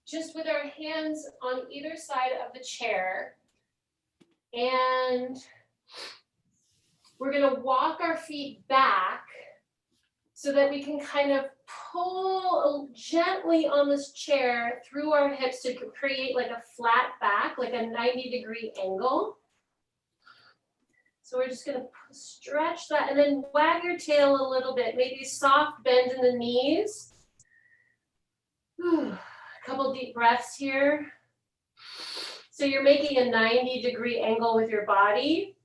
just with our hands on either side of the chair. And we're gonna walk our feet back so that we can kind of pull gently on this chair through our hips to create like a flat back, like a 90-degree angle. So we're just gonna stretch that and then wag your tail a little bit, maybe soft bend in the knees. A couple deep breaths here. So you're making a 90-degree angle with your body.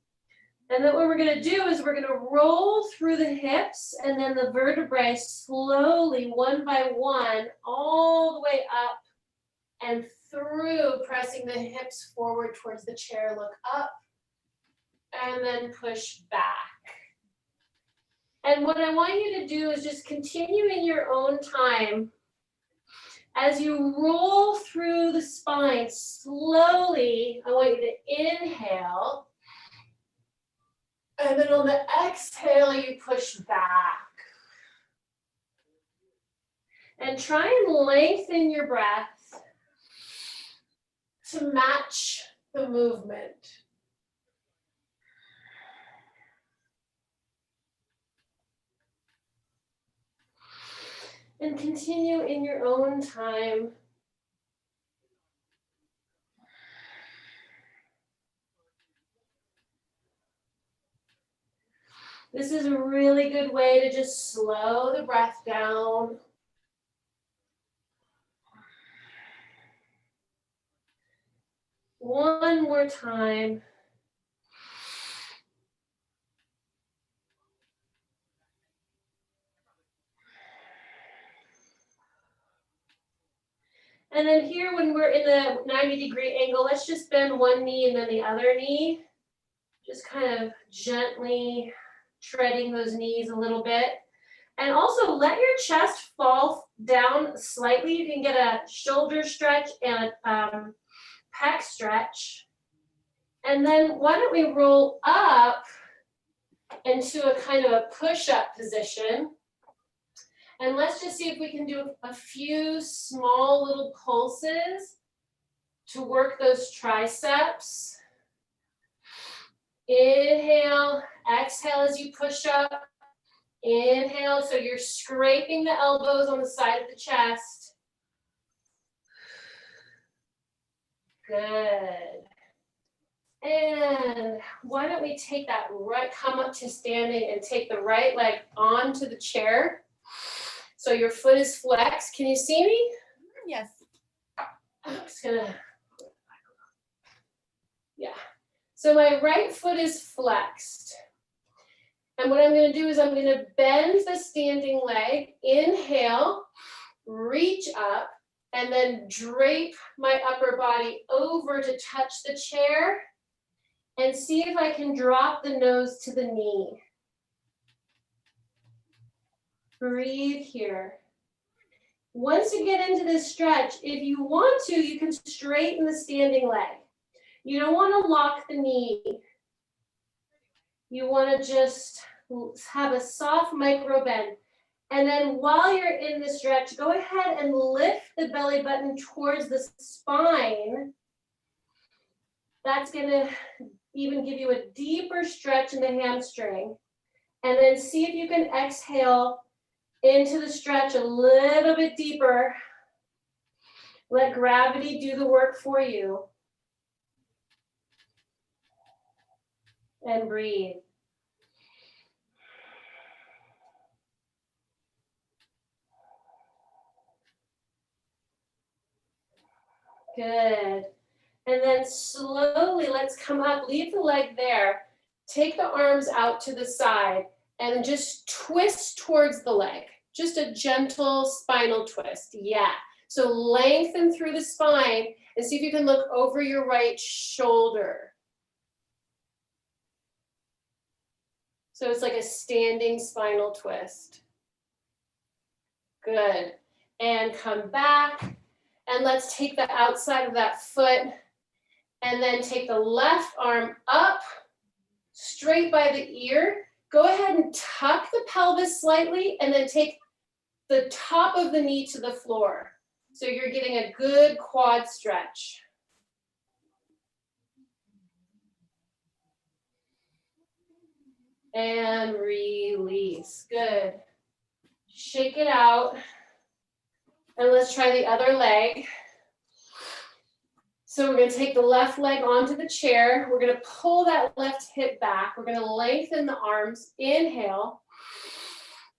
And then what we're gonna do is we're gonna roll through the hips and then the vertebrae slowly, one by one, all the way up and through, pressing the hips forward towards the chair, look up, and then push back. And what I want you to do is just continue in your own time. As you roll through the spine slowly, I want you to inhale. And then on the exhale, you push back. And try and lengthen your breath to match the movement. And continue in your own time. This is a really good way to just slow the breath down. One more time. And then here, when we're in the 90-degree angle, let's just bend one knee and then the other knee. Just kind of gently treading those knees a little bit. And also let your chest fall down slightly. You can get a shoulder stretch and a pec stretch. And then why don't we roll up into a kind of a push-up position. And let's just see if we can do a few small little pulses to work those triceps. Inhale, exhale as you push up. Inhale, so you're scraping the elbows on the side of the chest. Good. And why don't we take that right, come up to standing and take the right leg onto the chair. So your foot is flexed. Can you see me? Yes. I'm just gonna, yeah. So my right foot is flexed. And what I'm gonna do is I'm gonna bend the standing leg, inhale, reach up, and then drape my upper body over to touch the chair and see if I can drop the nose to the knee. Breathe here. Once you get into this stretch, if you want to, you can straighten the standing leg. You don't want to lock the knee. You want to just have a soft micro bend. And then while you're in the stretch, go ahead and lift the belly button towards the spine. That's going to even give you a deeper stretch in the hamstring. And then see if you can exhale into the stretch a little bit deeper. Let gravity do the work for you. And breathe. Good. And then slowly, let's come up, leave the leg there. Take the arms out to the side and just twist towards the leg. Just a gentle spinal twist. Yeah. So lengthen through the spine and see if you can look over your right shoulder. So it's like a standing spinal twist. Good. And come back. And let's take the outside of that foot and then take the left arm up, straight by the ear. Go ahead and tuck the pelvis slightly and then take the top of the knee to the floor. So you're getting a good quad stretch. And release. Good. Shake it out. And let's try the other leg. So we're going to take the left leg onto the chair. We're going to pull that left hip back. We're going to lengthen the arms. Inhale.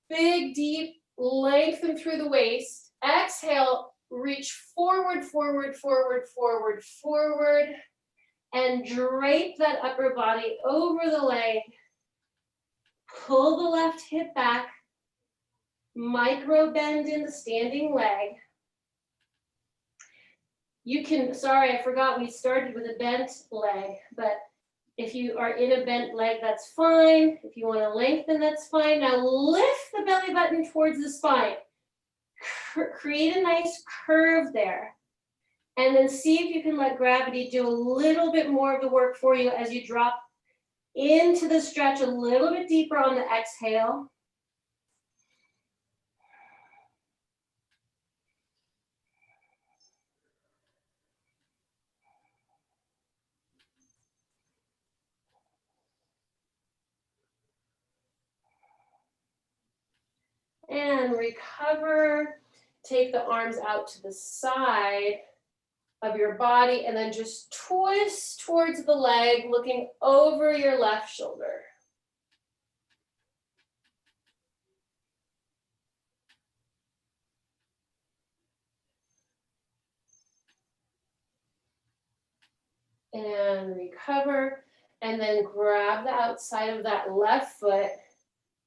Big, deep, lengthen through the waist. Exhale, reach forward, forward, forward, forward, forward. And drape that upper body over the leg. Pull the left hip back. Micro bend in the standing leg. You can, sorry, I forgot we started with a bent leg, but if you are in a bent leg, that's fine. If you want to lengthen, that's fine. Now lift the belly button towards the spine. Create a nice curve there. And then see if you can let gravity do a little bit more of the work for you as you drop into the stretch a little bit deeper on the exhale. And recover. Take the arms out to the side of your body and then just twist towards the leg, looking over your left shoulder. And recover. And then grab the outside of that left foot.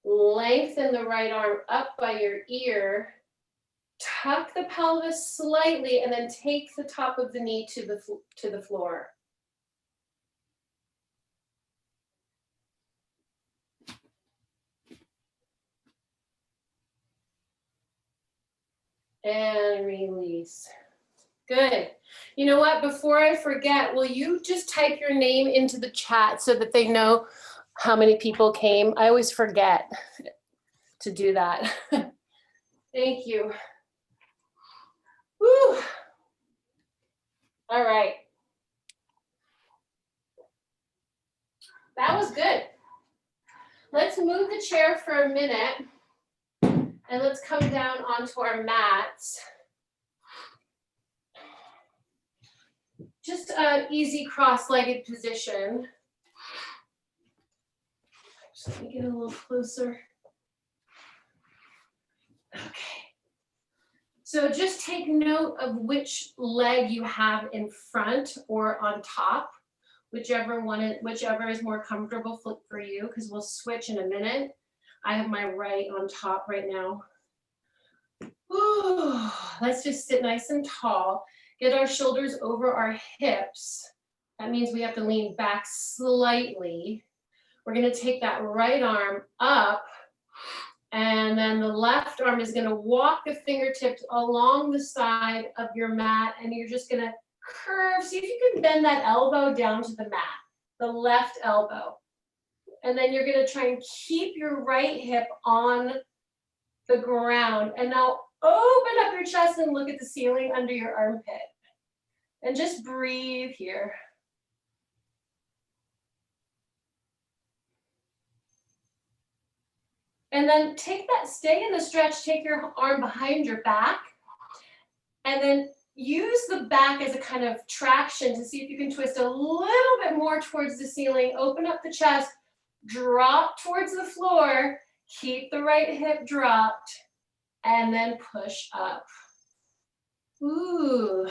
Lengthen the right arm up by your ear. Tuck the pelvis slightly and then take the top of the knee to the floor. And release. Good. You know what? Before I forget, will you just type your name into the chat so that they know how many people came? I always forget to do that. Thank you. Woo. All right. That was good. Let's move the chair for a minute and let's come down onto our mats. Just an easy cross-legged position. Just let me get a little closer. Okay. So just take note of which leg you have in front or on top, whichever is more comfortable for you, because we'll switch in a minute. I have my right on top right now. Ooh, let's just sit nice and tall. Get our shoulders over our hips. That means we have to lean back slightly. We're going to take that right arm up, and then the left arm is going to walk the fingertips along the side of your mat, and you're just going to curve. See if you can bend that elbow down to the mat, the left elbow. And then you're going to try and keep your right hip on the ground. And now open up your chest and look at the ceiling under your armpit. And just breathe here. And then stay in the stretch, take your arm behind your back. And then use the back as a kind of traction to see if you can twist a little bit more towards the ceiling. Open up the chest, drop towards the floor, keep the right hip dropped, and then push up. Ooh,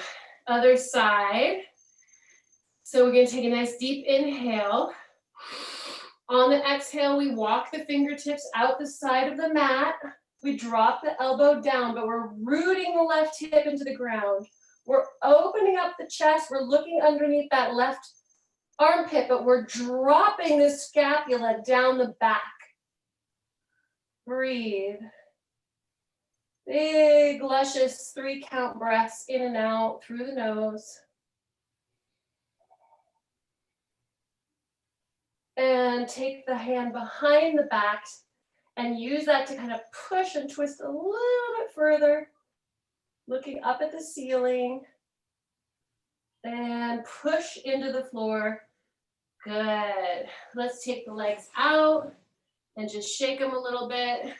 other side. So we're going to take a nice deep inhale. On the exhale, we walk the fingertips out the side of the mat. We drop the elbow down, but we're rooting the left hip into the ground. We're opening up the chest. We're looking underneath that left armpit, but we're dropping the scapula down the back. Breathe. Big, luscious 3-count breaths in and out through the nose. And take the hand behind the back and use that to kind of push and twist a little bit further. Looking up at the ceiling. And push into the floor. Good. Let's take the legs out and just shake them a little bit.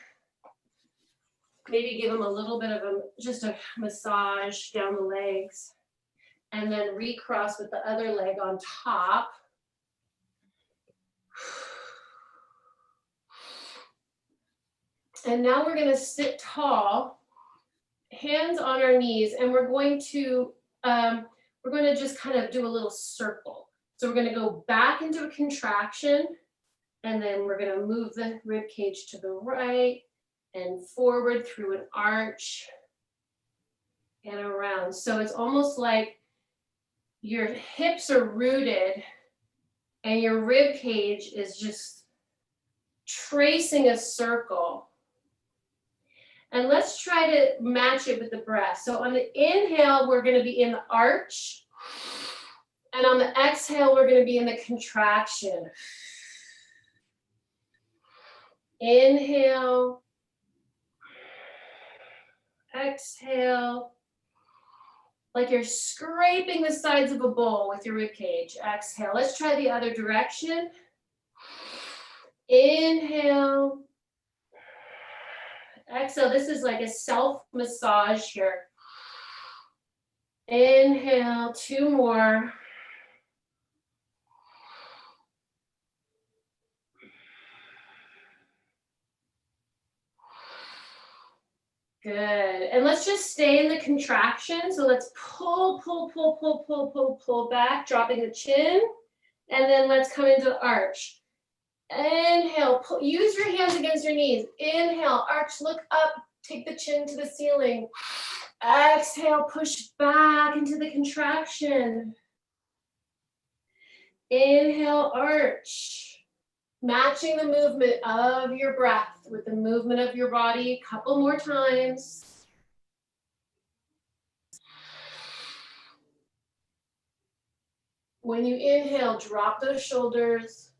Maybe give them a little bit of just a massage down the legs. And then recross with the other leg on top. And now we're going to sit tall, hands on our knees, and we're going to just kind of do a little circle. So we're going to go back into a contraction, and then we're going to move the rib cage to the right and forward through an arch and around. So it's almost like your hips are rooted and your rib cage is just tracing a circle. And let's try to match it with the breath. So on the inhale, we're going to be in the arch. And on the exhale, we're going to be in the contraction. Inhale. Exhale. Like you're scraping the sides of a bowl with your rib cage. Exhale. Let's try the other direction. Inhale. Exhale. This is like a self-massage here. Inhale. 2 more. Good. And let's just stay in the contraction. So let's pull, pull, pull, pull, pull, pull, pull back, dropping the chin. And then let's come into the arch. Inhale, pull, use your hands against your knees. Inhale, arch, look up, take the chin to the ceiling. Exhale, push back into the contraction. Inhale, arch. Matching the movement of your breath with the movement of your body. A couple more times. When you inhale, drop those shoulders.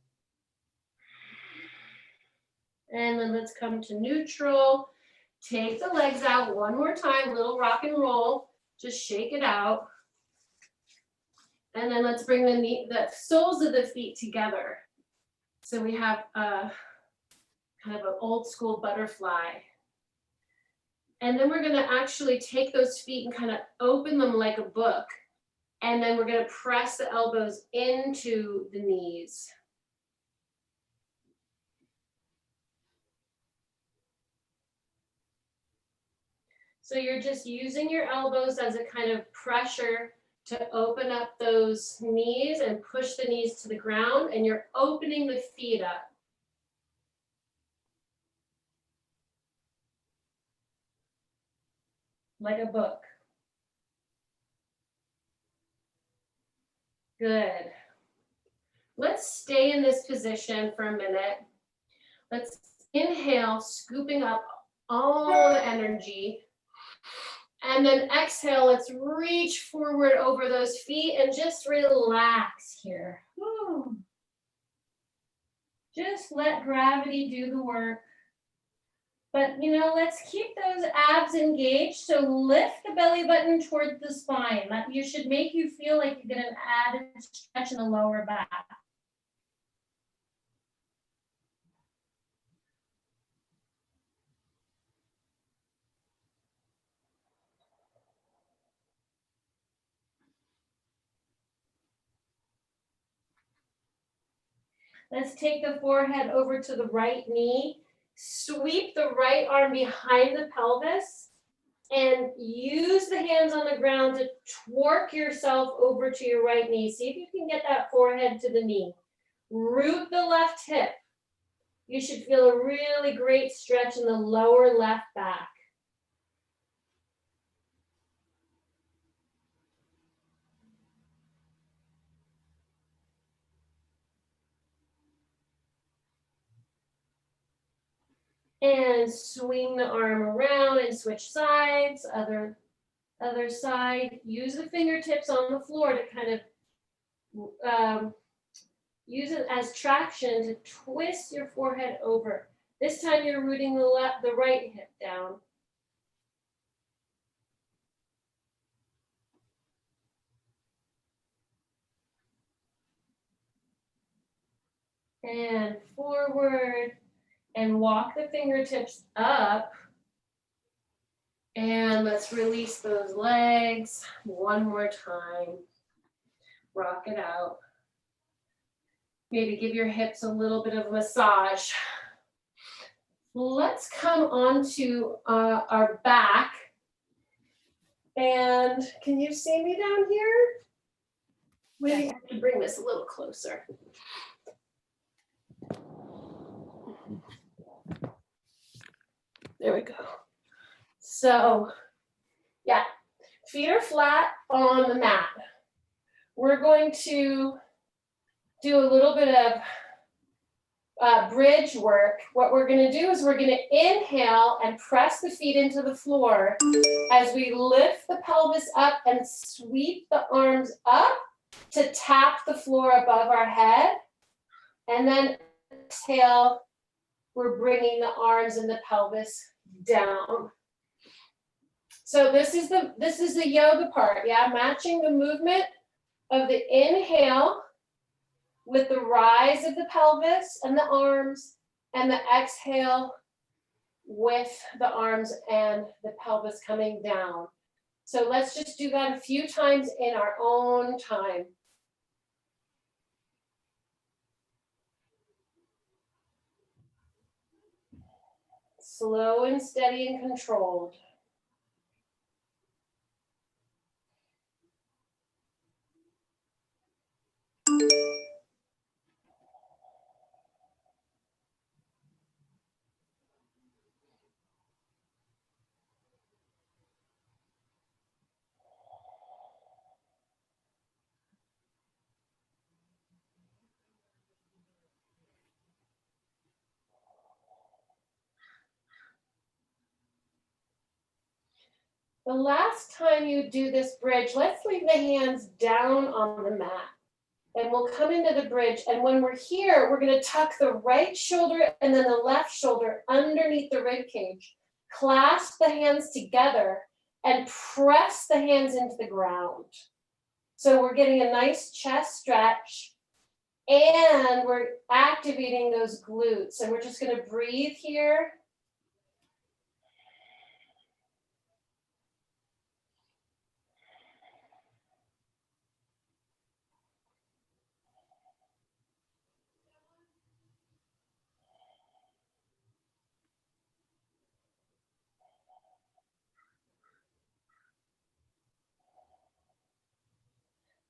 And then let's come to neutral. Take the legs out one more time, little rock and roll. Just shake it out. And then let's bring the soles of the feet together. So we have kind of an old school butterfly. And then we're going to actually take those feet and kind of open them like a book. And then we're going to press the elbows into the knees. So you're just using your elbows as a kind of pressure to open up those knees and push the knees to the ground, and you're opening the feet up. Like a book. Good. Let's stay in this position for a minute. Let's inhale, scooping up all the energy. And then exhale, let's reach forward over those feet and just relax here. Woo. Just let gravity do the work. But, let's keep those abs engaged. So lift the belly button towards the spine. That should make you feel like you get an added stretch in the lower back. Let's take the forehead over to the right knee. Sweep the right arm behind the pelvis and use the hands on the ground to twerk yourself over to your right knee. See if you can get that forehead to the knee. Root the left hip. You should feel a really great stretch in the lower left back. And swing the arm around and switch sides, other side. Use the fingertips on the floor to kind of use it as traction to twist your forehead over. This time you're rooting the right hip down. and forward, and walk the fingertips up. And let's release those legs one more time. Rock it out. Maybe give your hips a little bit of a massage. Let's come onto our back. And can you see me down here? Maybe I have to bring this a little closer. There we go. So, yeah, feet are flat on the mat. We're going to do a little bit of bridge work. What we're going to do is we're going to inhale and press the feet into the floor as we lift the pelvis up and sweep the arms up to tap the floor above our head. And then exhale, we're bringing the arms and the pelvis down. So this is the yoga part, yeah, matching the movement of the inhale with the rise of the pelvis and the arms, and the exhale with the arms and the pelvis coming down. So let's just do that a few times in our own time. Slow and steady and controlled. The last time you do this bridge, let's leave the hands down on the mat. And we'll come into the bridge. And when we're here, we're going to tuck the right shoulder and then the left shoulder underneath the rib cage. Clasp the hands together and press the hands into the ground. So we're getting a nice chest stretch and we're activating those glutes. And we're just going to breathe here.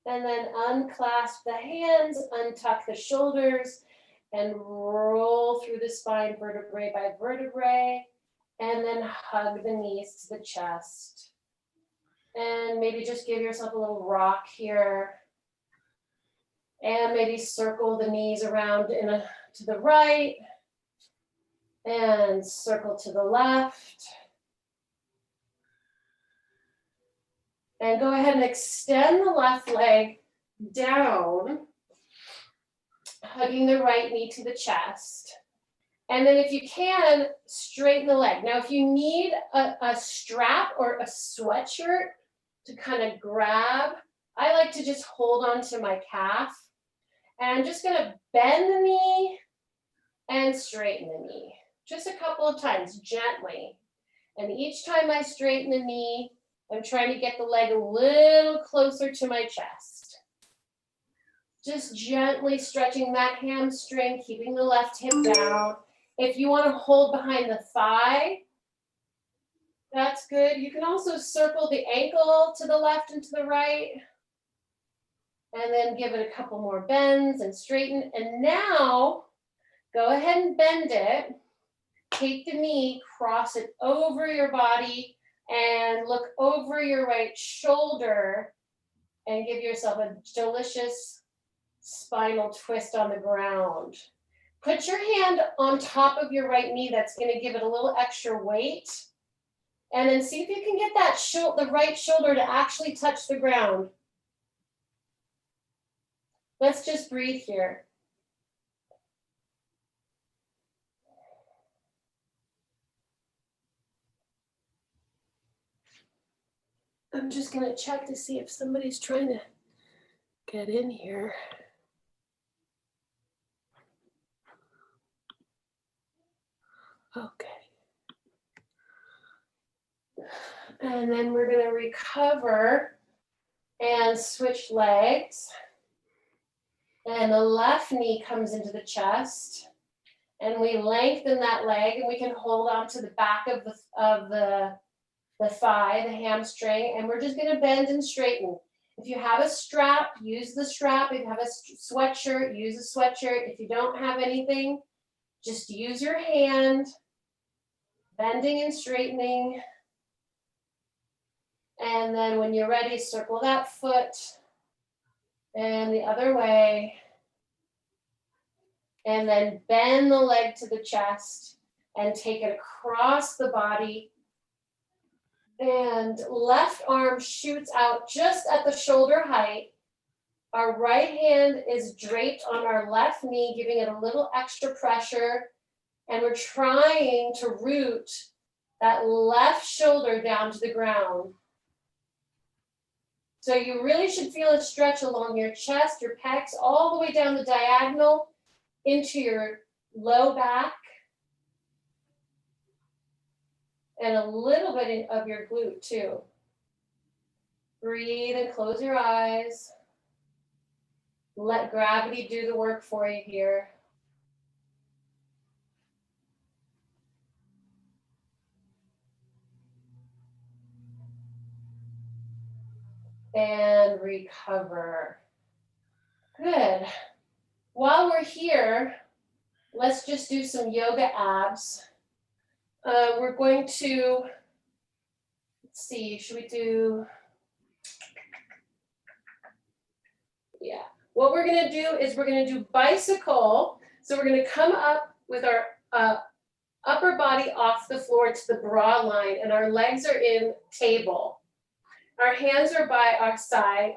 And then unclasp the hands, untuck the shoulders, and roll through the spine vertebrae by vertebrae. And then hug the knees to the chest. And maybe just give yourself a little rock here. And maybe circle the knees around to the right. And circle to the left. And go ahead and extend the left leg down, hugging the right knee to the chest. And then if you can, straighten the leg. Now, if you need a strap or a sweatshirt to kind of grab, I like to just hold on to my calf. And I'm just going to bend the knee and straighten the knee. Just a couple of times, gently. And each time I straighten the knee, I'm trying to get the leg a little closer to my chest. Just gently stretching that hamstring, keeping the left hip down. If you want to hold behind the thigh, that's good. You can also circle the ankle to the left and to the right. And then give it a couple more bends and straighten. And now, go ahead and bend it. Take the knee, cross it over your body, and look over your right shoulder and give yourself a delicious spinal twist on the ground. Put your hand on top of your right knee. That's going to give it a little extra weight. And then see if you can get that the right shoulder to actually touch the ground. Let's just breathe here. I'm just going to check to see if somebody's trying to get in here. Okay. And then we're going to recover and switch legs. And the left knee comes into the chest. And we lengthen that leg, and we can hold on to the back of the thigh, the hamstring, and we're just going to bend and straighten. If you have a strap, use the strap. If you have a sweatshirt, use a sweatshirt. If you don't have anything, just use your hand, bending and straightening. And then when you're ready, circle that foot and the other way. And then bend the leg to the chest and take it across the body. And left arm shoots out just at the shoulder height. Our right hand is draped on our left knee, giving it a little extra pressure. And we're trying to root that left shoulder down to the ground. So you really should feel a stretch along your chest, your pecs, all the way down the diagonal into your low back. And a little bit of your glute too. Breathe and close your eyes. Let gravity do the work for you here. And recover. Good. While we're here, let's just do some yoga abs. We're going to, let's see, should we do, yeah. What we're gonna do is we're gonna do bicycle. So we're gonna come up with our upper body off the floor to the bra line, and our legs are in table. Our hands are by our sides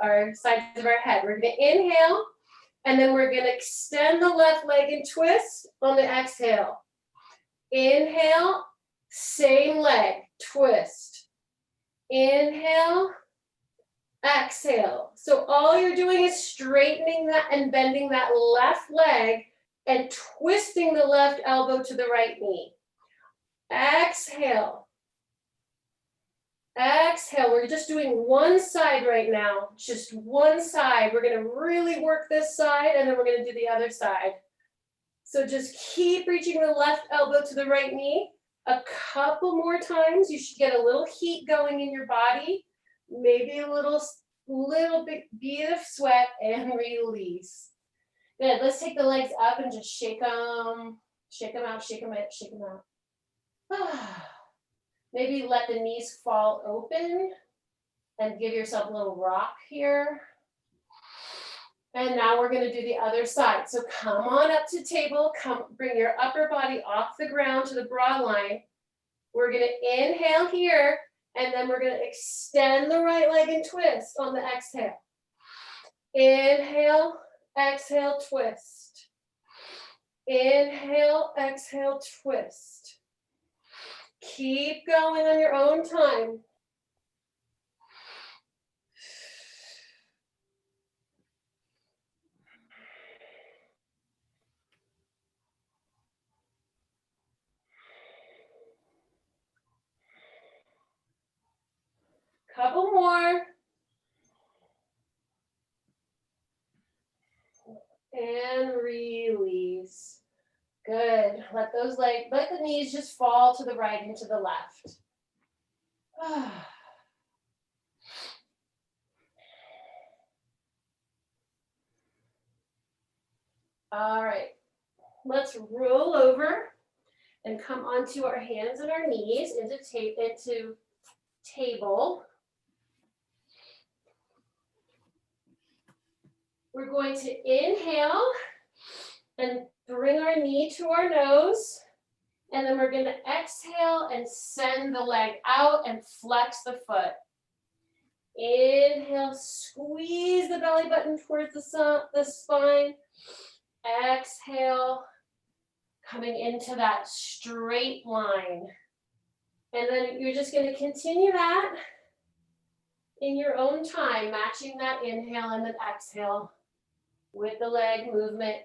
of our head. We're gonna inhale, and then we're gonna extend the left leg and twist on the exhale. Inhale, same leg, twist. Inhale, exhale. So all you're doing is straightening that and bending that left leg and twisting the left elbow to the right knee. Exhale. Exhale. We're just doing one side right now, just one side. We're going to really work this side, and then we're going to do the other side. So just keep reaching the left elbow to the right knee. A couple more times. You should get a little heat going in your body, maybe a little bead of sweat, and release. Good. Let's take the legs up and just shake them out, shake them out, shake them out. Maybe let the knees fall open and give yourself a little rock here. And now we're going to do the other side. So come on up to table. Bring your upper body off the ground to the bra line. We're going to inhale here, and then we're going to extend the right leg and twist on the exhale. Inhale, exhale, twist. Inhale, exhale, twist. Keep going on your own time. Couple more. And release. Good. Let the knees just fall to the right and to the left. All right. Let's roll over and come onto our hands and our knees into table. We're going to inhale and bring our knee to our nose. And then we're going to exhale and send the leg out and flex the foot. Inhale, squeeze the belly button towards the spine. Exhale, coming into that straight line. And then you're just going to continue that in your own time, matching that inhale and then exhale with the leg movement.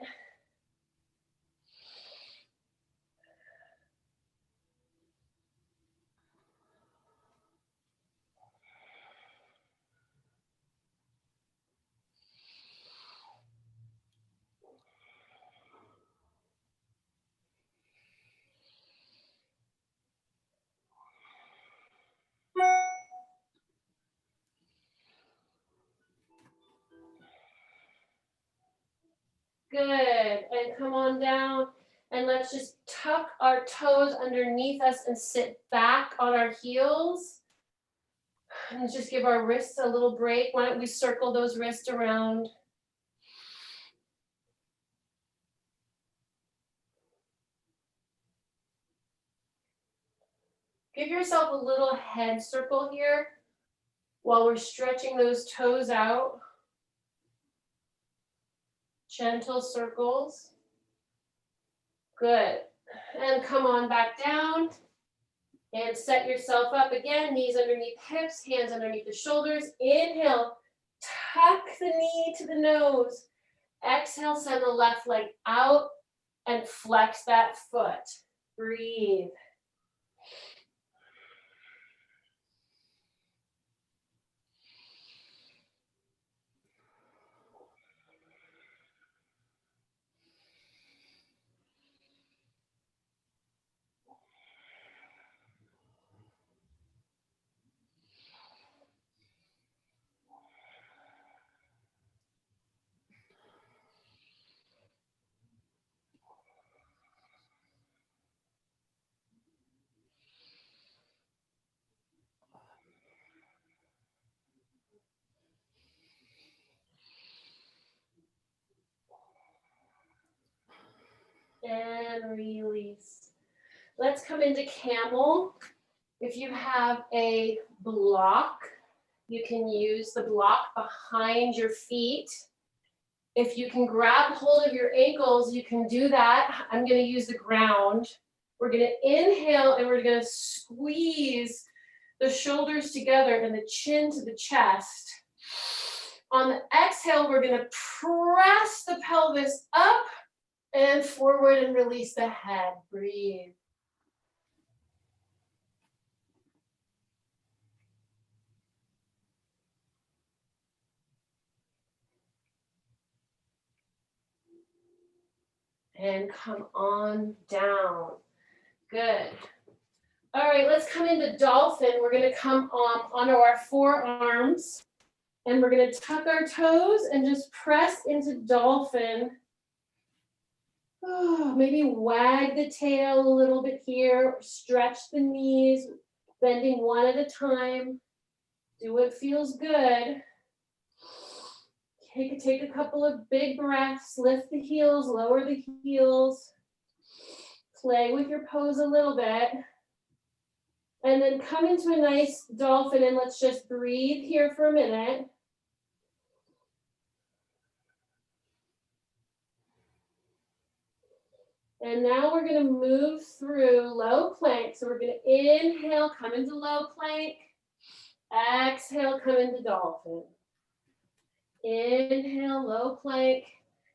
Good. And come on down. And let's just tuck our toes underneath us and sit back on our heels. And just give our wrists a little break. Why don't we circle those wrists around? Give yourself a little head circle here while we're stretching those toes out. Gentle circles. Good. And come on back down. And set yourself up again. Knees underneath hips, hands underneath the shoulders. Inhale. Tuck the knee to the nose. Exhale, send the left leg out and flex that foot. Breathe. And release. Let's come into camel. If you have a block, you can use the block behind your feet. If you can grab hold of your ankles, you can do that. I'm going to use the ground. We're going to inhale and we're going to squeeze the shoulders together and the chin to the chest. On the exhale, we're going to press the pelvis up and forward and release the head. Breathe. And come on down. Good. All right, let's come into dolphin. We're going to come onto our forearms. And we're going to tuck our toes and just press into dolphin. Oh, maybe wag the tail a little bit here. Stretch the knees, bending one at a time. Do what feels good. Take a couple of big breaths. Lift the heels, lower the heels. Play with your pose a little bit. And then come into a nice dolphin and let's just breathe here for a minute. And now we're going to move through low plank. So we're going to inhale, come into low plank. Exhale, come into dolphin. Inhale, low plank.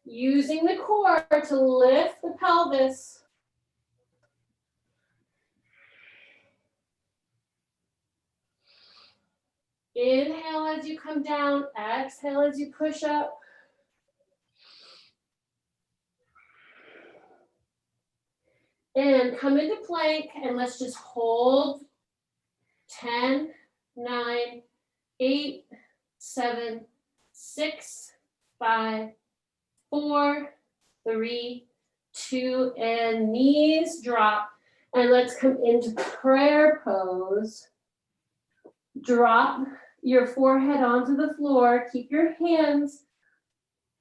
Using the core to lift the pelvis. Inhale as you come down. Exhale as you push up. And come into plank and let's just hold 10, 9, 8, 7, 6, 5, 4, 3, 2, and knees drop. And let's come into prayer pose. Drop your forehead onto the floor. Keep your hands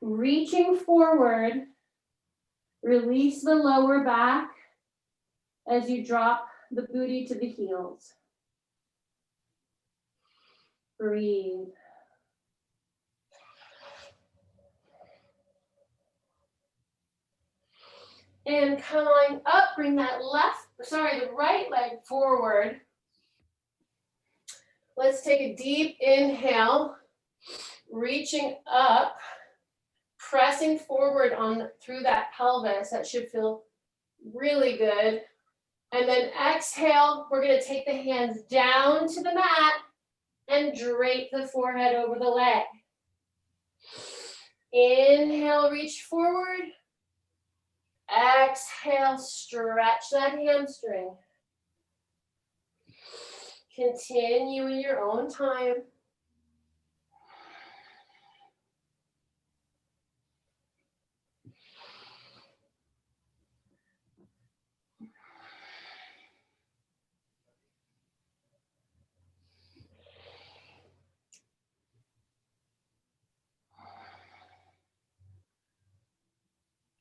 reaching forward. Release the lower back as you drop the booty to the heels. Breathe. And coming up, bring that the right leg forward. Let's take a deep inhale, reaching up, pressing forward through that pelvis. That should feel really good. And then exhale, we're going to take the hands down to the mat and drape the forehead over the leg. Inhale, reach forward. Exhale, stretch that hamstring. Continue in your own time.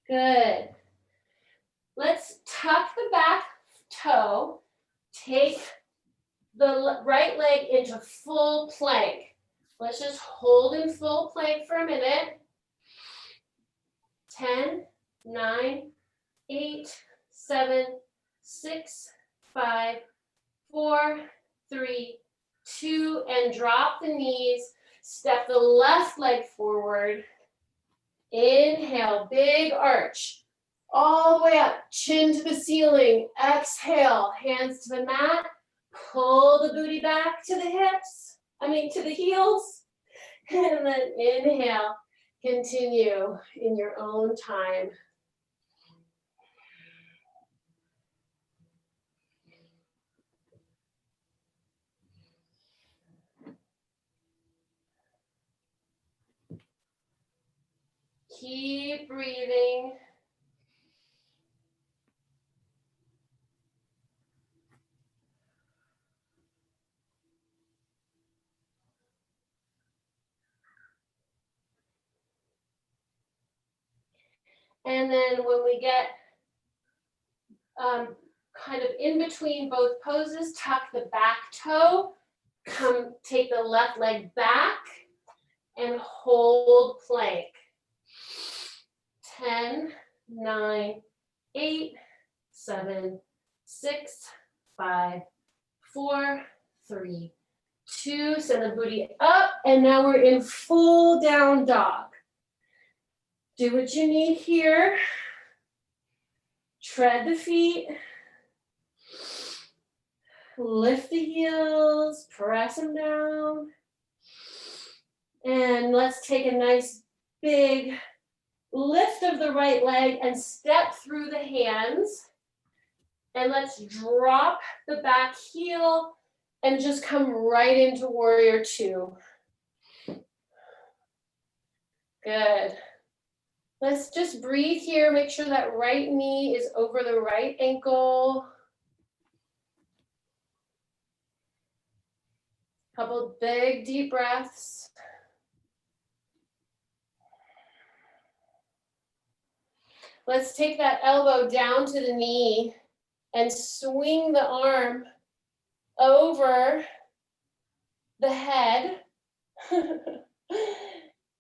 Good. Let's tuck the back toe. Take the right leg into full plank. Let's just hold in full plank for a minute. 10, 9, 8, 7, 6, 5, 4, 3, 2, and drop the knees. Step the left leg forward. Inhale, big arch. All the way up, chin to the ceiling. Exhale, hands to the mat. Pull the booty back to the hips. To the heels. And then inhale. Continue in your own time. Keep breathing. And then when we get kind of in between both poses, tuck the back toe, take the left leg back, and hold plank. 10, 9, 8, 7, 6, 5, 4, 3, 2. Send the booty up, and now we're in full down dog. Do what you need here. Tread the feet. Lift the heels, press them down. And let's take a nice big lift of the right leg and step through the hands. And let's drop the back heel and just come right into warrior two. Good. Let's just breathe here. Make sure that right knee is over the right ankle. Couple big deep breaths. Let's take that elbow down to the knee and swing the arm over the head.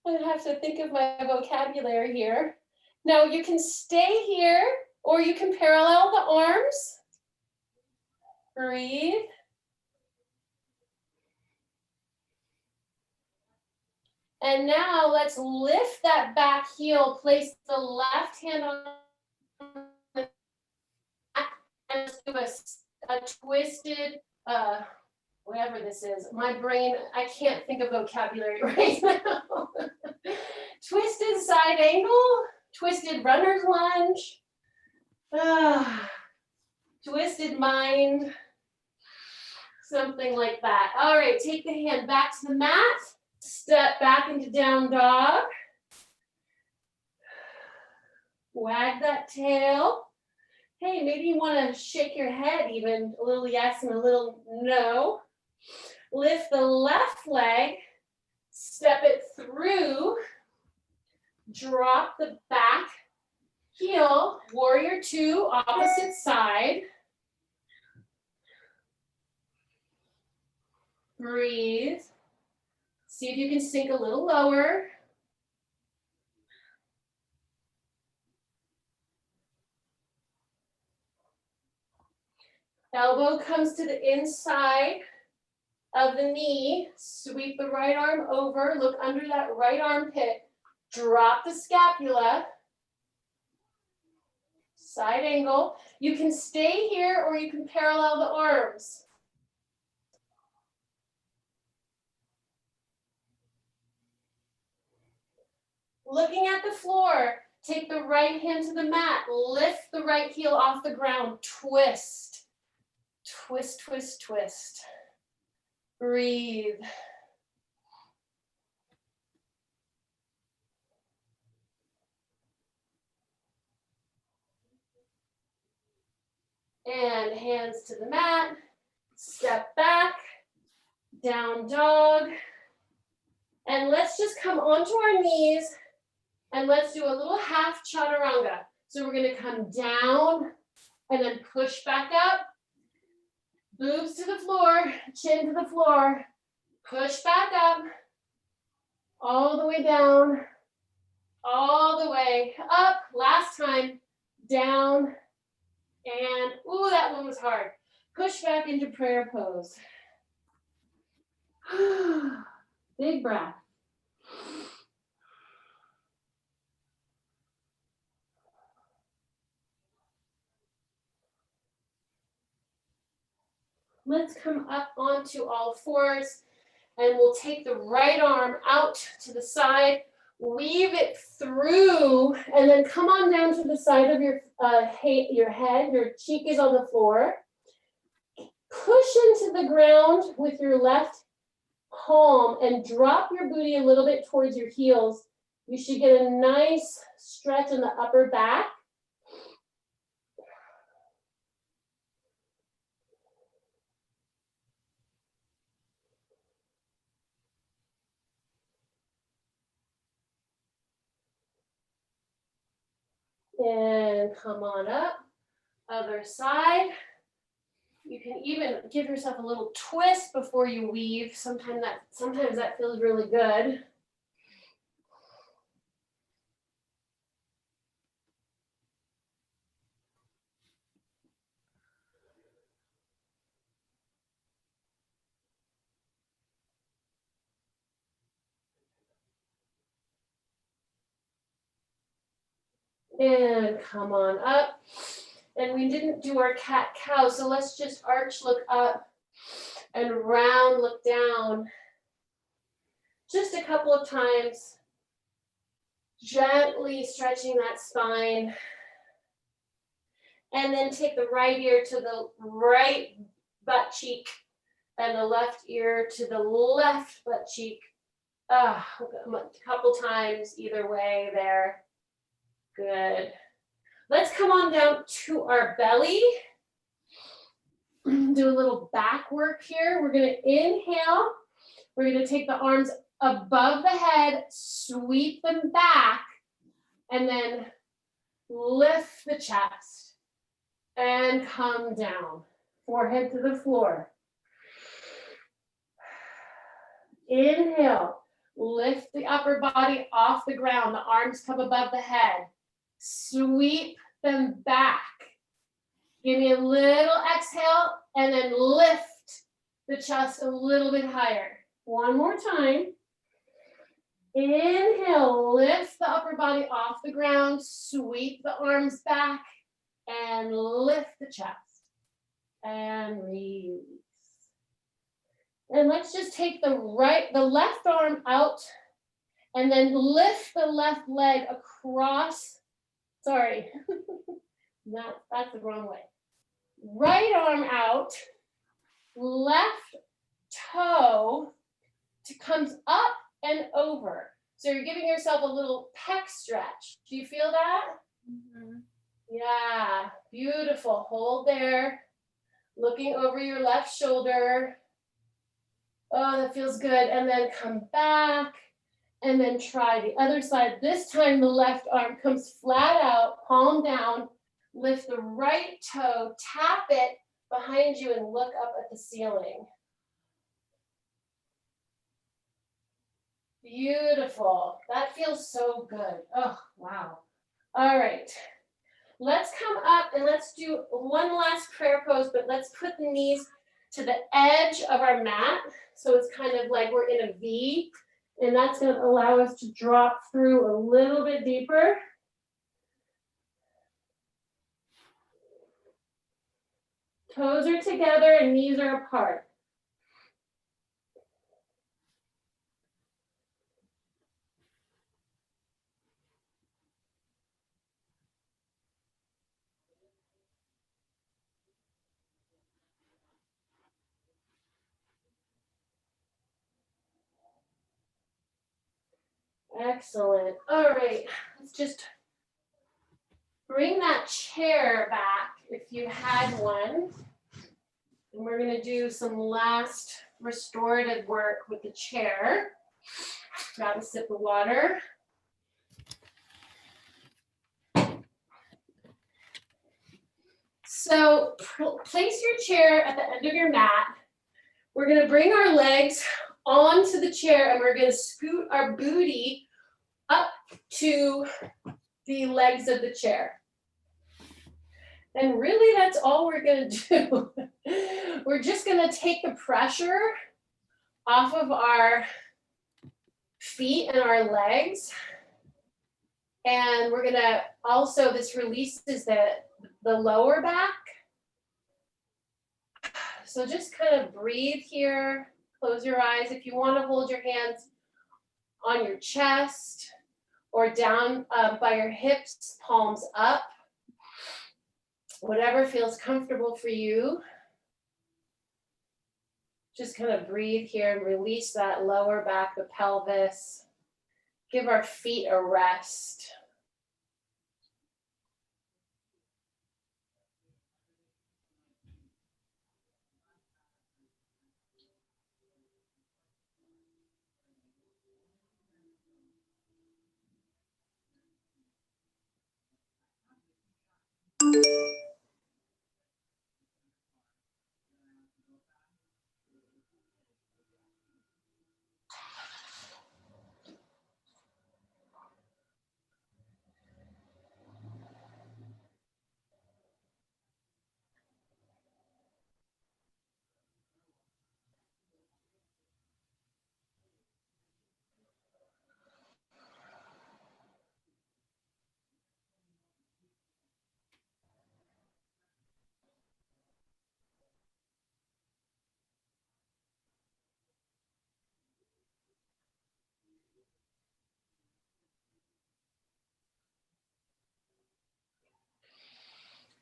I have to think of my vocabulary here. Now you can stay here or you can parallel the arms. Breathe. And now let's lift that back heel, place the left hand on the back, and let's do a twisted, whatever this is. My brain, I can't think of vocabulary right now. Twisted side angle, twisted runner's lunge, twisted mind, something like that. All right, take the hand back to the mat. Step back into down dog. Wag that tail. Hey, maybe you want to shake your head even, a little yes and a little no. Lift the left leg, step it through, drop the back heel, warrior two, opposite side. Breathe. See if you can sink a little lower. Elbow comes to the inside of the knee. Sweep the right arm over. Look under that right armpit. Drop the scapula. Side angle. You can stay here or you can parallel the arms. Looking at the floor, take the right hand to the mat. Lift the right heel off the ground. Twist. Twist, twist, twist. Breathe. And hands to the mat. Step back. Down dog. And let's just come onto our knees And let's do a little half chaturanga. So we're gonna come down and then push back up. Boobs to the floor, chin to the floor. Push back up. All the way down. All the way up. Last time. Down. And, ooh, that one was hard. Push back into prayer pose. Big breath. Let's come up onto all fours, and we'll take the right arm out to the side, weave it through, and then come on down to the side of your head. Your cheek is on the floor. Push into the ground with your left palm and drop your booty a little bit towards your heels. You should get a nice stretch in the upper back. And come on up, other side. You can even give yourself a little twist before you weave. Sometimes that feels really good. And come on up. And we didn't do our cat-cow, so let's just arch, look up, and round, look down. Just a couple of times. Gently stretching that spine. And then take the right ear to the right butt cheek and the left ear to the left butt cheek. A couple times either way there. Good. Let's come on down to our belly. Do a little back work here. We're going to inhale. We're going to take the arms above the head, sweep them back, and then lift the chest and come down. Forehead to the floor. Inhale. Lift the upper body off the ground. The arms come above the head. Sweep them back. Give me a little exhale and then lift the chest a little bit higher. One more time. Inhale, lift the upper body off the ground, sweep the arms back, and lift the chest. And release. And let's just take the left arm out and then lift the left leg across. Sorry, that's the wrong way. Right arm out, left toe comes up and over. So you're giving yourself a little pec stretch. Do you feel that? Mm-hmm. Yeah, beautiful. Hold there. Looking over your left shoulder. Oh, that feels good. And then come back and then try the other side. This time the left arm comes flat out, palm down. Lift the right toe, tap it behind you and look up at the ceiling. Beautiful. That feels so good. Oh, wow. All right. Let's come up and let's do one last prayer pose, but let's put the knees to the edge of our mat. So it's kind of like we're in a V, and that's going to allow us to drop through a little bit deeper. Toes are together and knees are apart. Excellent. All right, let's just bring that chair back if you had one. And we're going to do some last restorative work with the chair. Grab a sip of water. So place your chair at the end of your mat. We're gonna bring our legs onto the chair and we're gonna scoot our booty up to the legs of the chair. And really that's all we're gonna do. We're just gonna take the pressure off of our feet and our legs. And we're gonna also, this releases the lower back. So just kind of breathe here, close your eyes. If you wanna hold your hands on your chest or down by your hips, palms up, whatever feels comfortable for you. Just kind of breathe here and release that lower back, the pelvis. Give our feet a rest.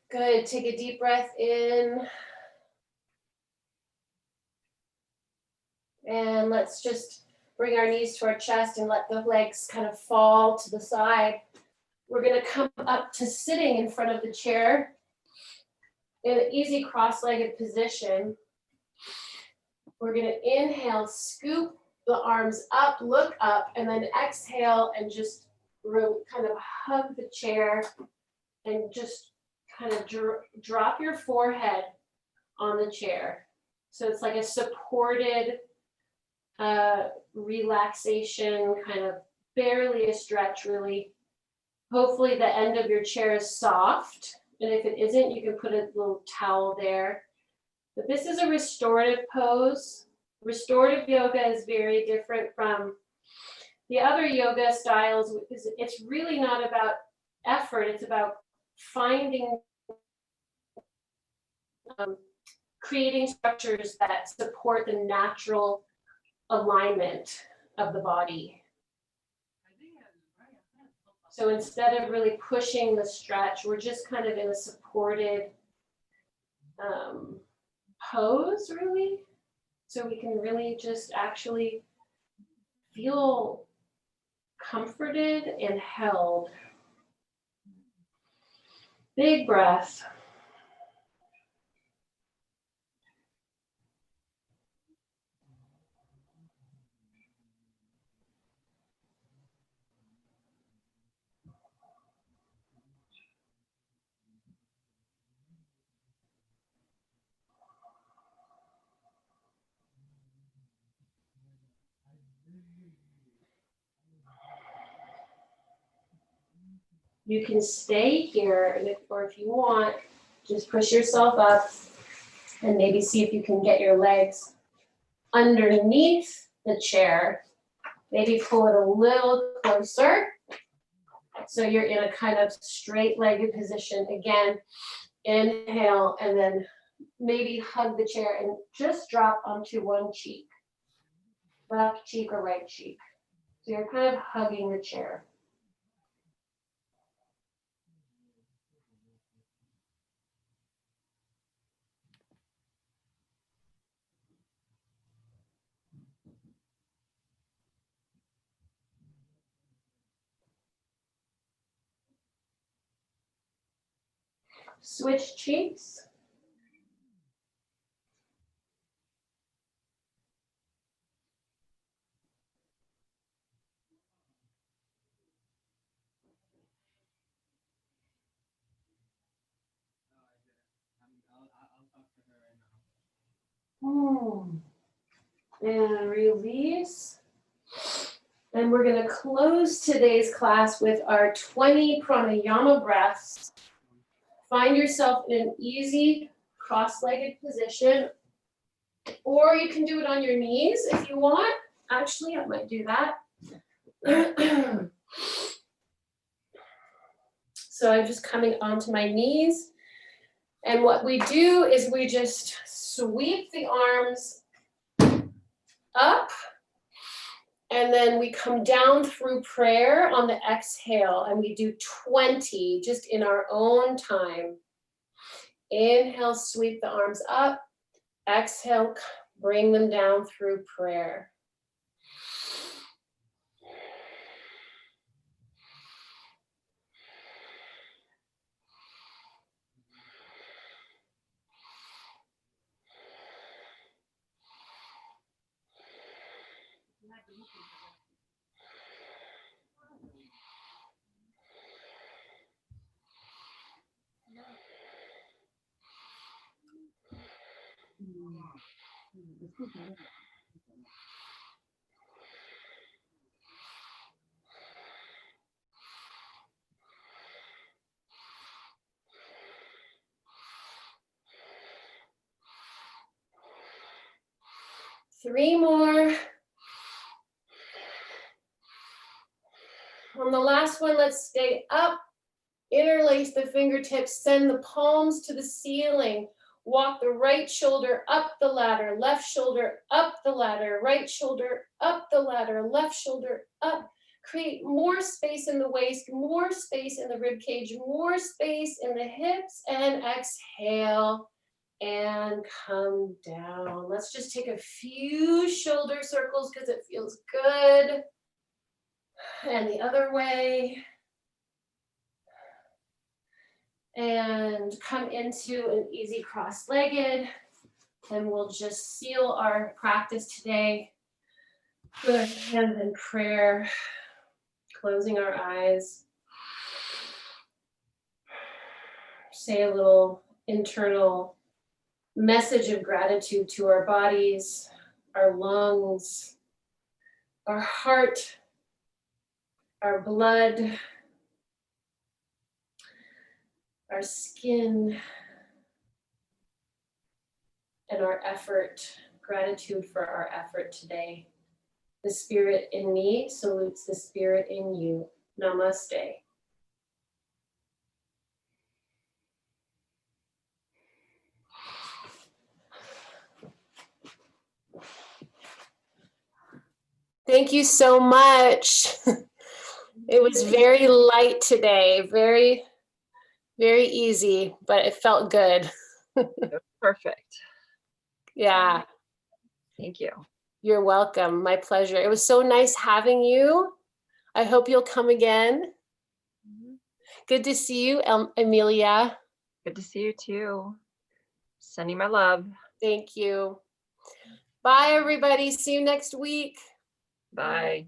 Good, take a deep breath in. And let's just bring our knees to our chest and let the legs kind of fall to the side. We're gonna come up to sitting in front of the chair in an easy cross-legged position. We're gonna inhale, scoop the arms up, look up, and then exhale and just kind of hug the chair and just kind of drop your forehead on the chair. So it's like a supported relaxation, kind of barely a stretch really. Hopefully the end of your chair is soft. And if it isn't, you can put a little towel there. But this is a restorative pose. Restorative yoga is very different from the other yoga styles. It's really not about effort. It's about finding, creating structures that support the natural alignment of the body. So instead of really pushing the stretch, we're just kind of in a supported pose, really. So we can really just actually feel comforted and held. Big breath. You can stay here, or if you want, just push yourself up and maybe see if you can get your legs underneath the chair. Maybe pull it a little closer. So you're in a kind of straight-legged position. Again, inhale, and then maybe hug the chair and just drop onto one cheek, left cheek or right cheek. So you're kind of hugging the chair. Switch cheeks. And release. And we're going to close today's class with our 20 pranayama breaths. Find yourself in an easy cross-legged position, or you can do it on your knees if you want. Actually, I might do that. So I'm just coming onto my knees. And what we do is we just sweep the arms up, and then we come down through prayer on the exhale, and we do 20 just in our own time. Inhale, sweep the arms up. Exhale, bring them down through prayer. Three more. On the last one, let's stay up. Interlace the fingertips, send the palms to the ceiling. Walk the right shoulder up the ladder, left shoulder up the ladder, right shoulder up the ladder, left shoulder up. Create more space in the waist, more space in the rib cage, more space in the hips, and exhale and come down. Let's just take a few shoulder circles because it feels good. And the other way. And come into an easy cross-legged, and we'll just seal our practice today with our hands in prayer, closing our eyes. Say a little internal message of gratitude to our bodies, our lungs, our heart, our blood, our skin, and our effort. Gratitude for our effort today. The spirit in me salutes the spirit in you. Namaste. Thank you so much. It was very light today, very, very easy, but it felt good. Perfect. Yeah. Thank you. You're welcome. My pleasure. It was so nice having you. I hope you'll come again. Good to see you, Amelia. Good to see you too. Sending my love. Thank you. Bye, everybody. See you next week. Bye.